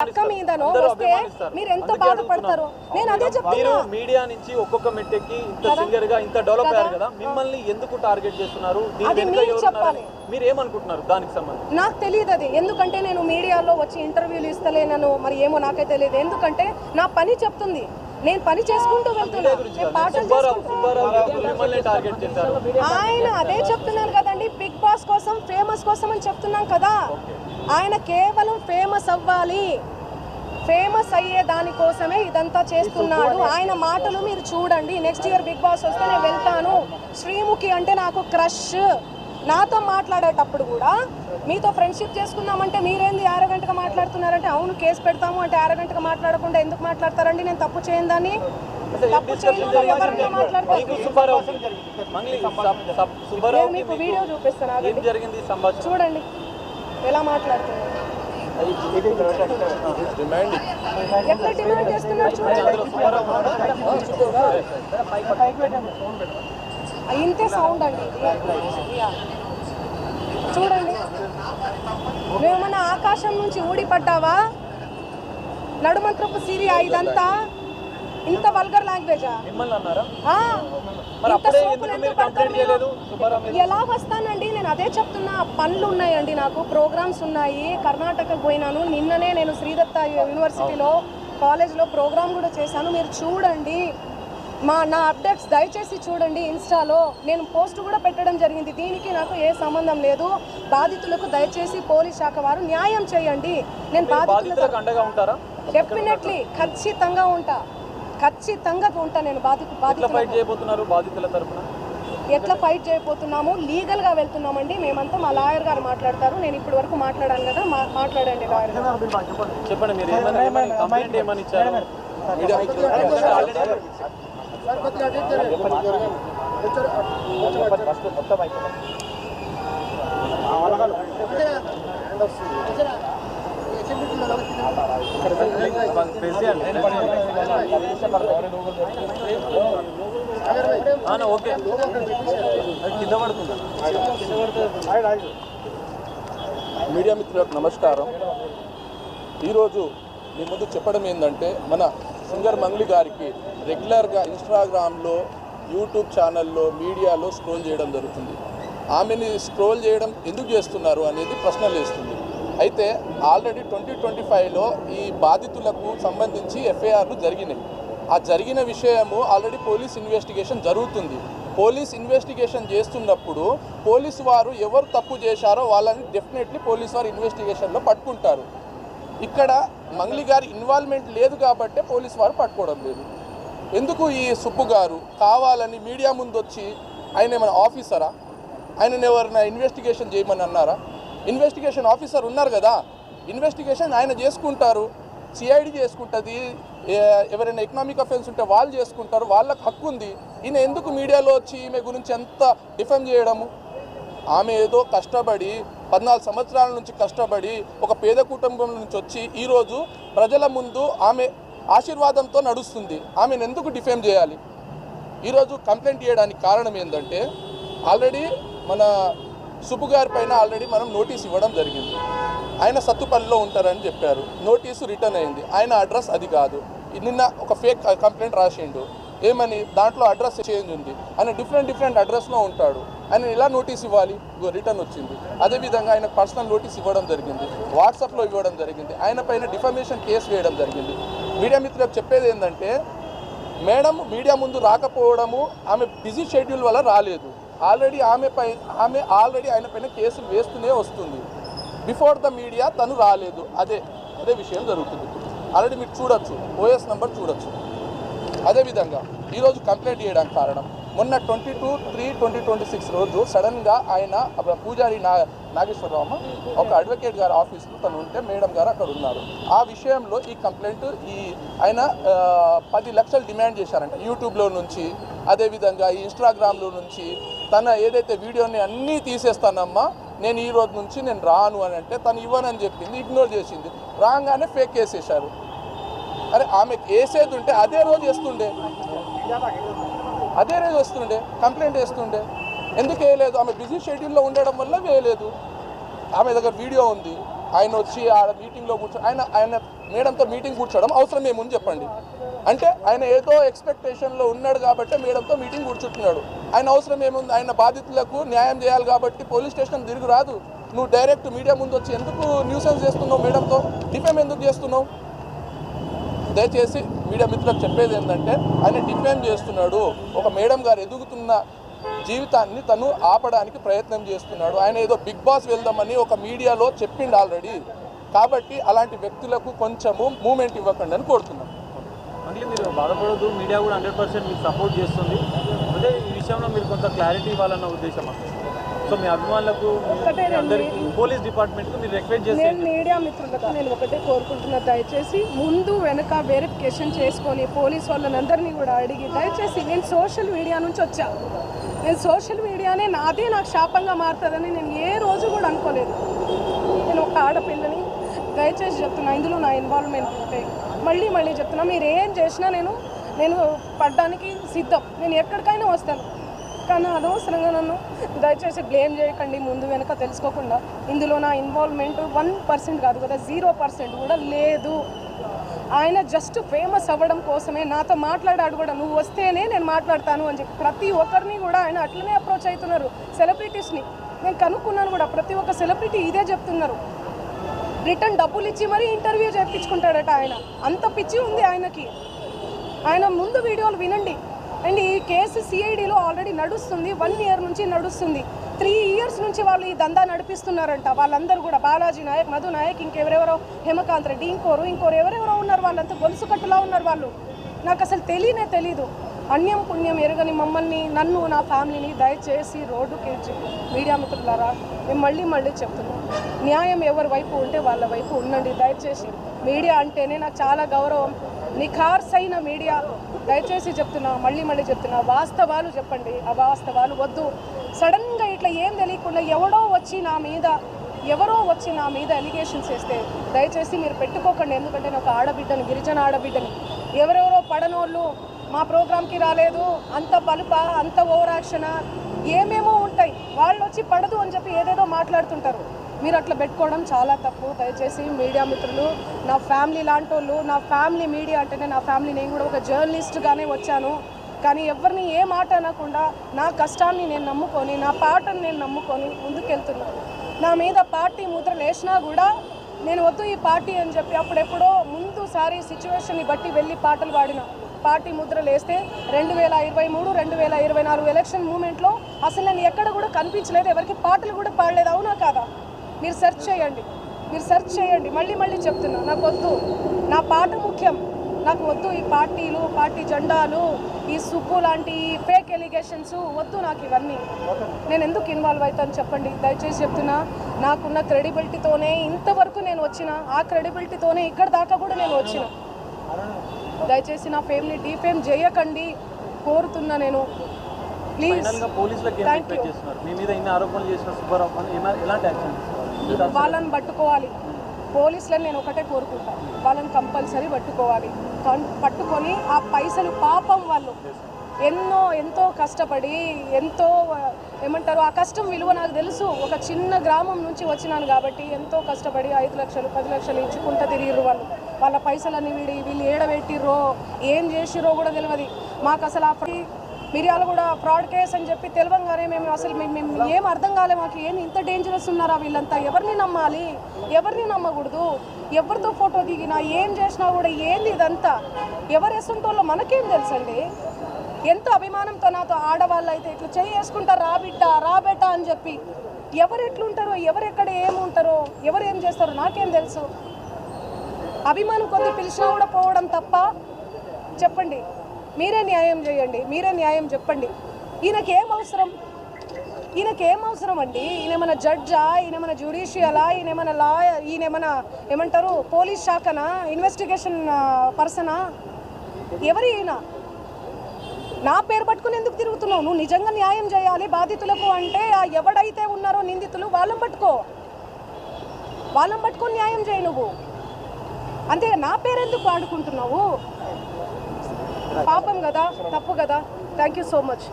పక్క మీదనో వస్తే మీరు ఎంత బాధపడతారు. నేను అదే చెప్తున్నా. మీరు మీడియా నుంచి ఒక్కొక్క మెట్టెక్కి ఇంత సింగర్ గా ఇంత డెవలప్ అయ్యారు కదా, మిమ్మల్ని ఎందుకు టార్గెట్ చేస్తున్నారు? అది మీరు చెప్పాలి. మీరు ఏమనుకుంటున్నారు దానికి సంబంధించి? నాకు తెలియదు అది. ఎందుకంటే నేను మీడియాలో వచ్చి ఇంటర్వ్యూలు ఇస్తలేనను, మరి ఏమో నాకే తెలియదు. ఎందుకంటే నా పని చెప్తుంది, నేను పని చేసుకుంటూ వెళ్తున్నా. ఆయన అదే చెప్తున్నాను కదండి, బిగ్ బాస్ కోసం ఫేమస్ కోసం అని చెప్తున్నాం కదా. ఆయన కేవలం ఫేమస్ అవ్వాలి, ఫేమస్ అయ్యే దానికోసమే ఇదంతా చేస్తున్నాడు. ఆయన మాటలు మీరు చూడండి. నెక్స్ట్ ఇయర్ బిగ్ బాస్ వస్తే నేను వెళ్తాను. శ్రీముఖి అంటే నాకు క్రష్. నాతో మాట్లాడేటప్పుడు కూడా మీతో ఫ్రెండ్షిప్ చేసుకున్నామంటే మీరేంది అరగంటగా మాట్లాడుతున్నారంటే, అవును కేసు పెడతాము అంటే అరగంటగా మాట్లాడకుండా ఎందుకు మాట్లాడతారండి? నేను తప్పు చేయందని, తప్పు చేయకుండా ఎవరైనా మాట్లాడతారు. మీకు వీడియో చూపిస్తాను, చూడండి ఎలా మాట్లాడుతున్నారు, ఎట్లా డిమాండ్ చేస్తున్నారు చూడండి. ఇంతే సౌండ్ అండి చూడండి. నువ్వేమన్నా ఆకాశం నుంచి ఊడిపడ్డావా? నడుమంత్రపు సిరియా ఇదంతా ఇంత వల్గర్ లాంగ్వేజా? ఎలా వస్తానండి? నేను అదే చెప్తున్నా. పనులు ఉన్నాయండి, నాకు ప్రోగ్రామ్స్ ఉన్నాయి. కర్ణాటకకు పోయినాను నిన్ననే. నేను శ్రీదత్త యూనివర్సిటీలో కాలేజ్లో ప్రోగ్రామ్ కూడా చేశాను. మీరు చూడండి నా అప్డేట్స్ దయచేసి చూడండి. ఇన్స్టాలో నేను పోస్ట్ కూడా పెట్టడం జరిగింది. దీనికి నాకు ఏ సంబంధం లేదు. బాధితులకు దయచేసి పోలీస్ శాఖ వారు న్యాయం చేయండి. నేను బాధితులకు అండగా ఉంటారా? డెఫినెట్లీ, ఖచ్చితంగా ఉంటా, ఖచ్చితంగా ఉంటా. నేను బాధితుల తరపున ఎట్లా ఫైట్ చేయబోతున్నాము? లీగల్గా వెళ్తున్నామండి మేమంతా. మా లాయర్ గారు మాట్లాడతారు. నేను ఇప్పటి వరకు మాట్లాడాను కదా, మాట్లాడండి లాయర్ గారు. చెప్పండి, మీరు కంప్లైంట్ ఏమని ఇచ్చారు? ఓకే, కింద పడుతుంది. మీడియా మిత్రులకు నమస్కారం. ఈరోజు మీ ముందు చెప్పడం ఏంటంటే, మన సింగర్ మంగ్లీ గారికి రెగ్యులర్గా ఇన్స్టాగ్రామ్లో, యూట్యూబ్ ఛానల్లో, మీడియాలో స్క్రోల్ చేయడం జరుగుతుంది. ఆమెని స్క్రోల్ చేయడం ఎందుకు చేస్తున్నారు అనేది ప్రశ్నలు వేస్తుంది. అయితే ఆల్రెడీ 2025లో ఈ బాధితులకు సంబంధించి ఎఫ్ఐఆర్లు జరిగినాయి. ఆ జరిగిన విషయము ఆల్రెడీ పోలీస్ ఇన్వెస్టిగేషన్ జరుగుతుంది. పోలీస్ ఇన్వెస్టిగేషన్ చేస్తున్నప్పుడు పోలీసు వారు ఎవరు తప్పు చేశారో వాళ్ళని డెఫినెట్లీ పోలీసు వారు ఇన్వెస్టిగేషన్లో పట్టుకుంటారు. ఇక్కడ మంగ్లీ గారి ఇన్వాల్వ్మెంట్ లేదు కాబట్టి పోలీసు వారు పట్టుకోవడం లేదు. ఎందుకు ఈ సుబ్బు గారు కావాలని మీడియా ముందు వచ్చి, ఆయన ఏమైనా ఆఫీసరా? ఆయనను ఎవరైనా ఇన్వెస్టిగేషన్ చేయమని అన్నారా? ఇన్వెస్టిగేషన్ ఆఫీసర్ ఉన్నారు కదా, ఇన్వెస్టిగేషన్ ఆయన చేసుకుంటారు, సిఐడి చేసుకుంటుంది. ఎవరైనా ఎకనామిక్ అఫెన్స్ ఉంటే వాళ్ళు చేసుకుంటారు, వాళ్ళకి హక్కు ఉంది. ఈయన ఎందుకు మీడియాలో వచ్చి ఈమె గురించి ఎంత డిఫెమ్ చేయడము? ఆమె ఏదో కష్టపడి 14 సంవత్సరాల నుంచి కష్టపడి ఒక పేద కుటుంబం నుంచి వచ్చి ఈరోజు ప్రజల ముందు ఆమె ఆశీర్వాదంతో నడుస్తుంది. ఆమెను ఎందుకు డిఫేమ్ చేయాలి? ఈరోజు కంప్లైంట్ చేయడానికి కారణం ఏంటంటే, ఆల్రెడీ మన సుబ్బు గారి పైన ఆల్రెడీ మనం నోటీస్ ఇవ్వడం జరిగింది. ఆయన సత్తుపల్లిలో ఉంటారని చెప్పారు. నోటీసు రిటర్న్ అయింది. ఆయన అడ్రస్ అది కాదు. నిన్న ఒక ఫేక్ కంప్లైంట్ రాసిండు. ఏమని? దాంట్లో అడ్రస్ చేంజ్ ఉంది. ఆయన డిఫరెంట్ అడ్రస్లో ఉంటాడు. ఆయన ఎలా నోటీస్ ఇవ్వాలి? రిటర్న్ వచ్చింది. అదేవిధంగా ఆయన పర్సనల్ నోటీస్ ఇవ్వడం జరిగింది, వాట్సాప్లో ఇవ్వడం జరిగింది. ఆయన పైన డిఫమేషన్ కేసు వేయడం జరిగింది. మీడియా మిత్రులకు చెప్పేది ఏంటంటే, మేడం మీడియా ముందు రాకపోవడము ఆమె బిజీ షెడ్యూల్ వల్ల రాలేదు. ఆల్రెడీ ఆమె ఆల్రెడీ ఆయన పైన కేసులు వేస్తూనే వస్తుంది. బిఫోర్ ద మీడియా తను రాలేదు. అదే విషయం జరుగుతుంది. ఆల్రెడీ మీరు చూడొచ్చు, ఓఎస్ నెంబర్ చూడొచ్చు. అదేవిధంగా ఈరోజు కంప్లైంట్ చేయడానికి కారణం, మొన్న 22/3/2026 రోజు సడన్గా ఆయన పూజారి నాగేశ్వరరావు ఒక అడ్వకేట్ గారి ఆఫీస్లో తను ఉంటే మేడం గారు అక్కడ ఉన్నారు. ఆ విషయంలో ఈ కంప్లైంట్ ఆయన 10 లక్షలు డిమాండ్ చేశారంట యూట్యూబ్లో నుంచి, అదేవిధంగా ఈ ఇన్స్టాగ్రామ్లో నుంచి. తన ఏదైతే వీడియోని అన్నీ తీసేస్తానమ్మా, నేను ఈ రోజు నుంచి నేను రాను అని అంటే తను ఇవ్వనని చెప్పింది, ఇగ్నోర్ చేసింది. రాగానే ఫేక్ కేసు వేశారు. అరే ఆమెకు వేసేది ఉంటే అదే రోజు వేస్తుండే, కంప్లైంట్ వేస్తుండే. ఎందుకు వేయలేదు? ఆమె బిజీ షెడ్యూల్లో ఉండడం వల్ల వేయలేదు. ఆమె దగ్గర వీడియో ఉంది. ఆయన వచ్చి ఆ మీటింగ్లో కూర్చొని ఆయన మేడంతో మీటింగ్ కూర్చోవడం అవసరం ఏముంది చెప్పండి. అంటే ఆయన ఏదో ఎక్స్పెక్టేషన్లో ఉన్నాడు కాబట్టి మేడంతో మీటింగ్ కూర్చుంటున్నాడు. ఆయన అవసరం ఏముంది? ఆయన బాధితులకు న్యాయం చేయాలి కాబట్టి పోలీస్ స్టేషన్ తిరిగి రాదు. నువ్వు డైరెక్ట్ మీడియా ముందు వచ్చి ఎందుకు న్యూసెన్స్ చేస్తున్నావు? మేడంతో డిఫేమ్ ఎందుకు చేస్తున్నావు? దయచేసి మీడియా మిత్రులకు చెప్పేది ఏంటంటే ఆయన డిఫేమ్ చేస్తున్నాడు. ఒక మేడం గారు ఎదుగుతున్న జీవితాన్ని తను ఆపడానికి ప్రయత్నం చేస్తున్నాడు. ఆయన ఏదో బిగ్ బాస్ వెళ్దామని ఒక మీడియాలో చెప్పిండు ఆల్రెడీ. కాబట్టి అలాంటి వ్యక్తులకు కొంచెము మూమెంట్ ఇవ్వకండి అని కోరుతున్నాను. అంటే మీరు బాధపడద్దు, మీడియా కూడా 100% మీకు సపోర్ట్ చేస్తుంది. అంటే ఈ విషయంలో మీరు కొంత క్లారిటీ ఇవ్వాలన్న ఉద్దేశం. సో మీ అభిమానులకు అందరికీ పోలీస్ డిపార్ట్మెంట్కు మీరు రిక్వెస్ట్ చేస్తే నేను మీడియా మిత్రులకు నేను ఒకటే కోరుకుంటున్నా, దయచేసి ముందు వెనక వెరిఫికేషన్ చేసుకొని పోలీస్ వాళ్ళని కూడా అడిగి, దయచేసి నేను సోషల్ మీడియా నుంచి వచ్చా, నేను సోషల్ మీడియానే నాకు శాపంగా మారుతుందని నేను ఏ రోజు కూడా అనుకోలేదు. నేను ఒక ఆడపిల్లని, దయచేసి చెప్తున్నా, ఇందులో నా ఇన్వాల్వ్మెంట్ ఉంటే మళ్ళీ చెప్తున్నా, మీరు ఏం చేసినా నేను పడ్డానికి సిద్ధం, నేను ఎక్కడికైనా వస్తాను. కానీ అనవసరంగా నన్ను దయచేసి బ్లేమ్ చేయకండి ముందు వెనక తెలుసుకోకుండా. ఇందులో నా ఇన్వాల్వ్మెంట్ 1% కాదు కదా, 0% కూడా లేదు. ఆయన జస్ట్ ఫేమస్ అవ్వడం కోసమే నాతో మాట్లాడాడు కూడా, నువ్వు వస్తేనే నేను మాట్లాడతాను అని చెప్పి ప్రతి ఒక్కరిని కూడా ఆయన అట్లనే అప్రోచ్ అవుతున్నారు. సెలబ్రిటీస్ని నేను కనుక్కున్నాను కూడా, ప్రతి ఒక్క సెలబ్రిటీ ఇదే చెప్తున్నారు. రిటర్న్ డబ్బులు ఇచ్చి మరీ ఇంటర్వ్యూ చేయించుకుంటాడట ఆయన, అంత పిచ్చి ఉంది ఆయనకి. ఆయన ముందు వీడియోలు వినండి. అండ్ ఈ కేసు సిఐడిలో ఆల్రెడీ నడుస్తుంది, 1 year నుంచి నడుస్తుంది. 3 years నుంచి వాళ్ళు ఈ దందా నడిపిస్తున్నారంట. వాళ్ళందరూ కూడా బాలాజీ నాయక్, మధు నాయక్, ఇంకెవరెవరో హేమకాంత్ రెడ్డి, ఇంకోరు ఎవరెవరో ఉన్నారు. వాళ్ళంతా గొలుసు కట్టులా ఉన్నారు వాళ్ళు. నాకు అసలు తెలీదు. అన్యం పుణ్యం ఎరగని మమ్మల్ని, నన్ను, నా ఫ్యామిలీని దయచేసి రోడ్డుకి మీడియా మిత్రులారా మేము మళ్ళీ చెప్తున్నాం, న్యాయం ఎవరి వైపు ఉంటే వాళ్ళ వైపు ఉండండి. దయచేసి మీడియా అంటేనే నాకు చాలా గౌరవం, నిఖార్సైన మీడియా. దయచేసి చెప్తున్నా, మళ్ళీ చెప్తున్నా, వాస్తవాలు చెప్పండి, అవాస్తవాలు వద్దు. సడన్గా ఇట్లా ఏం తెలియకుండా ఎవరో వచ్చి నా మీద ఎలిగేషన్స్ వేస్తే దయచేసి మీరు పెట్టుకోకండి. ఎందుకంటే నేను ఒక ఆడబిడ్డని, గిరిజన ఆడబిడ్డని. ఎవరెవరో పడనోళ్ళు మా ప్రోగ్రామ్కి రాలేదు, అంత బలుప, అంత ఓవర్ యాక్షనా, ఏమేమో ఉంటాయి. వాళ్ళు వచ్చి పడదు అని చెప్పి ఏదేదో మాట్లాడుతుంటారు. మీరు అట్లా పెట్టుకోవడం చాలా తప్పు. దయచేసి మీడియా మిత్రులు, నా ఫ్యామిలీ లాంటి వాళ్ళు, నా ఫ్యామిలీ మీడియా అంటేనే నా ఫ్యామిలీ, నేను కూడా ఒక జర్నలిస్ట్గానే వచ్చాను. కానీ ఎవరిని ఏ మాట అనకుండా నా కష్టాన్ని నేను నమ్ముకొని, నా పాటను నేను నమ్ముకొని ముందుకెళ్తున్నాను. నా మీద పార్టీ ముద్రలు వేసినా కూడా నేను వద్దు ఈ పార్టీ అని చెప్పి అప్పుడెప్పుడో ముందుసారి సిచ్యువేషన్ని బట్టి వెళ్ళి పాటలు పాడిన. పార్టీ ముద్రలు వేస్తే 2023, 2024 ఎలక్షన్ మూమెంట్లో అసలు నేను ఎక్కడ కూడా కనిపించలేదు, ఎవరికి పాటలు కూడా పాడలేదు. అవునా కాదా? మీరు సెర్చ్ చేయండి. మళ్ళీ చెప్తున్నా, నాకు వద్దు, నా పాట ముఖ్యం. నాకు వద్దు ఈ పార్టీలు, పార్టీ జెండాలు, ఈ సుబ్బు లాంటి ఫేక్ ఎలిగేషన్స్ వద్దు నాకు ఇవన్నీ. నేను ఎందుకు ఇన్వాల్వ్ అవుతాను చెప్పండి? దయచేసి చెప్తున్నా, నాకున్న క్రెడిబిలిటీతోనే ఇంతవరకు నేను వచ్చిన, ఆ క్రెడిబిలిటీతోనే ఇక్కడ దాకా కూడా నేను వచ్చిన. దయచేసి నా ఫేమ్ని డిఫేమ్ చేయకండి కోరుతున్నా నేను, ప్లీజ్. వాళ్ళని పట్టుకోవాలి, పోలీసులను నేను ఒకటే కోరుకుంటాను, వాళ్ళని కంపల్సరీ పట్టుకోవాలి. పట్టుకొని ఆ పైసలు, పాపం వాళ్ళు ఎంతో కష్టపడి, ఎంతో ఏమంటారు, ఆ కష్టం విలువ నాకు తెలుసు. ఒక చిన్న గ్రామం నుంచి వచ్చినాను కాబట్టి ఎంతో కష్టపడి 5 లక్షలు 10 లక్షలు ఇచ్చుకుంటూ తిరిగిర్రు వాళ్ళు. వాళ్ళ పైసలన్నీ వీళ్ళు ఏడబెట్టిర్రో ఏం చేసిర్రో కూడా తెలియదు మాకు. అసలు ఆ మిర్యాల కూడా ఫ్రాడ్ కేసు అని చెప్పి తెలియగానే మేము ఏం అర్థం కాలే మాకు. ఏంది ఇంత డేంజరస్ ఉన్నారా వీళ్ళంతా? ఎవరిని నమ్మాలి, ఎవరిని నమ్మకూడదు? ఎవరితో ఫోటో దిగినా ఏం చేసినా కూడా ఏంది ఇదంతా? ఎవరు వేస్తుంటోళ్ళో మనకేం తెలుసండి. ఎంతో అభిమానంతో నాతో ఆడవాళ్ళు అయితే ఇట్లా చేసుకుంటారు, రాబెట్ట అని చెప్పి. ఎవరు ఎట్లుంటారో, ఎవరు ఎక్కడ ఏముంటారో, ఎవరు ఏం చేస్తారో నాకేం తెలుసు. అభిమానం కొద్ది పిలిచినా కూడా పోవడం తప్ప? చెప్పండి, మీరే న్యాయం చేయండి, మీరే న్యాయం చెప్పండి. ఈయనకేం అవసరం అండి? ఈయనేమన్నా జడ్జా, ఈయనేమన్నా జ్యుడిషియలా, ఈయనేమన్నా లాయర్, ఈయనేమన్నా ఏమంటారు పోలీస్ శాఖనా, ఇన్వెస్టిగేషన్ పర్సనా? ఎవరు ఈయన? నా పేరు పట్టుకుని ఎందుకు తిరుగుతున్నావు? నువ్వు నిజంగా న్యాయం చేయాలి బాధితులకు అంటే ఎవడైతే ఉన్నారో నిందితులు వాళ్ళని పట్టుకొని న్యాయం చేయి నువ్వు. అంతే, నా పేరు ఎందుకు వాడుకుంటున్నావు? పాపం కదా, తప్పు కదా. Thank you so much.